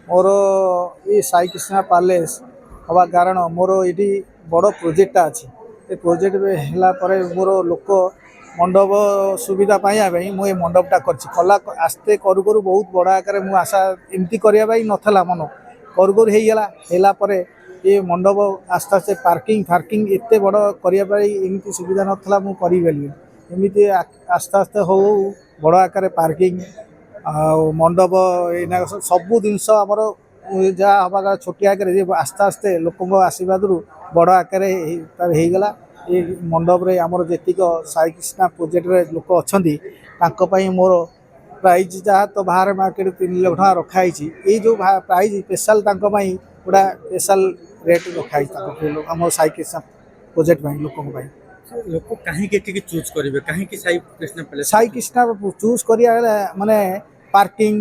मोर ये साई कृष्णा पैलेस हवा कारण मोर ये बड़ प्रोजेक्टा अच्छी ये प्रोजेक्ट है मोर लोक मंडप सुविधा पाई मुझे मंडपटा कला आस्ते करू करू बहुत बड़ा आकार मुझे आशा एमती करने नाला मन करू करू होगा ये मंडप आस्ते आस्ते पार्किंग फार्किंग एत बड़ करने सुविधा नाला मुझे एमती आस्ते आस्ते हो बड़ आकार पार्किंग मंडप ये सबू जिनस आमर जहाँ हवा छोटिया आकार आस्ते आस्ते लोक आशीर्वाद बड़ आकार होगला ये मंडप रे आमर जेतिक साई कृष्णा प्रोजेक्ट रे लोक अच्छा मोर प्राइज जहाँ तो बाहर मार्केट 3 लाख टका रखाई ये जो प्राइज स्पेशल गोटा स्पेशल रेट रखाई आम साई कृष्णा प्रोजेक्ट लोक लोक कहीं चूज करेंगे कहीं साई कृष्णा चूज करिया माने पार्किंग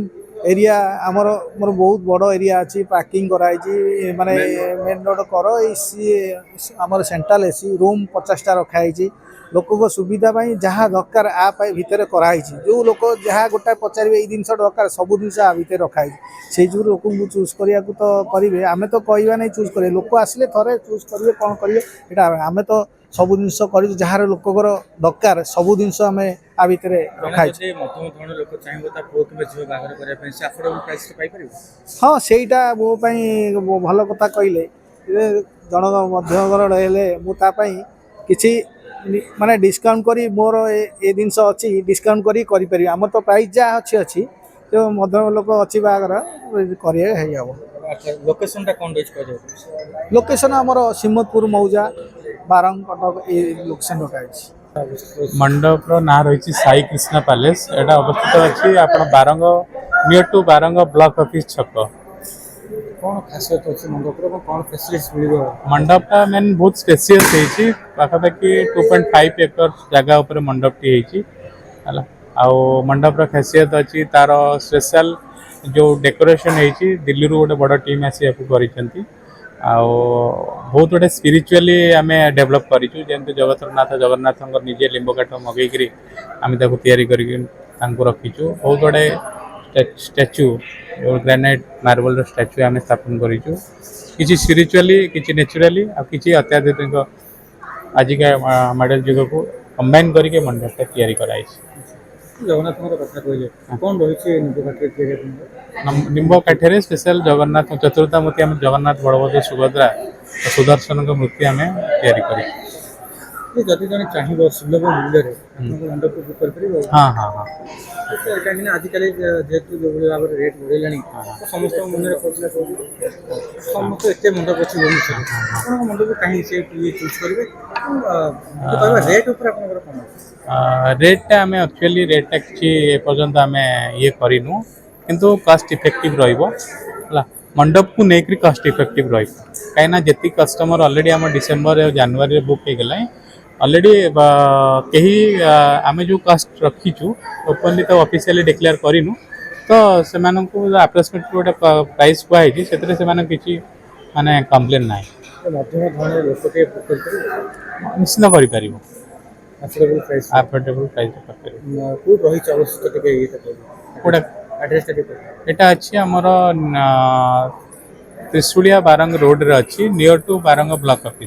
एरिया आमर मोर बहुत बड़ एरिया अच्छी पार्किंग कराई माने मेन रोड कर एसी आमर सेंट्रल एसी रूम 50टा रखाई लोक सुविधा जहाँ दरकार आ भितर कराई जो लोक जहाँ गोटा पचारे ये जिन दरकार सब जिन भितर रखाई से जो लोक चूज करने तो करेंगे आम तो कहवा नहीं चूज करेंगे लोक आसिले थे चूज करेंगे कौन करेंगे आम तो सब जिन कर जार लोकर दरकार सब जिन आम आ भितर रखाई हाँ सेटा मो भल कथा कहले जनक मध्यमधरण हेले मुझे किसी माने डिस्काउंट करी मोर ए जिनस अच्छी डिस्काउंट करी आम तो प्राइस जहाँ अच्छी अच्छी तो मध्यम लोक अच्छी बागर कर लोकेशन आमर सिमतपुर मौजा बारंग कटक ये लोकेशन रखा मंडप ना रही साई कृष्णा पैलेस एटा अवस्थित अच्छी आप Barang near to Barang block office छक कौन खासियत अच्छी मंडप कौन फैसिलिटी मिल मंडपटा मेन बहुत स्पेसियस पाखापाखि 2.5 एकर जगह उपर मंडपटी है मंडप खासियत अच्छी तार स्पेशल जो डेकोरेशन है दिल्ली रू गोटे बड़ टीम आसी कर बहुत गोटे स्पिरिचुअली आम डेभलप करूँ जमी जगतरनाथ जगन्नाथ निजे लिंब काठ मगेकरी आम रखीचु बहुत गुड़े स्टैच्यू ग्रेनाइट मार्बल स्टैच्यू आम स्थापन करूँ किसी स्पिरिचुअली किसी नेचुराली किसी अत्याधुनिक आजिका मॉडल जुग को कंबाइन करके मंडपटा तैयारी कराई जगन्नाथ कथा कहले कौन रही निम्ब काठे स्पेशल जगन्नाथ चतुर्थामूर्ति आम जगन्नाथ बलभद्र सुभद्रा सुदर्शन मूर्ति आम तैयारी जदि जन चाहिए सुलभ मूल्य मंडप बुक कर हाँ हाँ हाँ कहीं आजिकल जेहतु जो भाव में रेट बढ़ेगा तो समस्त मन समस्त एत मंडप अच्छी भुवनेश्वर मंडप कहीं से चूज करेंगे रेट रेटा आम एक्चुअली रेटा कि एपर्तंत आम ये करूँ किंतु कस्ट इफेक्टिव रहा मंडप को लेकर कस्ट इफेक्टिव रही जी कस्टमर ऑलरेडी आम डिसेम्बर जनवरी बुक हो गला ऑलरेडी कहीं आम जो कास्ट रखीचु ओपनली तो ऑफिशियली डिक्लेयर करूँ तो से आप्रोक्सीमेट गोटे प्राइस कहुई से किसी माने कंप्लेन ना निश्चित कर अफोर्डेबल प्राइस एटा अच्छी आमर त्रिशूलिया बारंग रोड रे अच्छी near to Barang block office.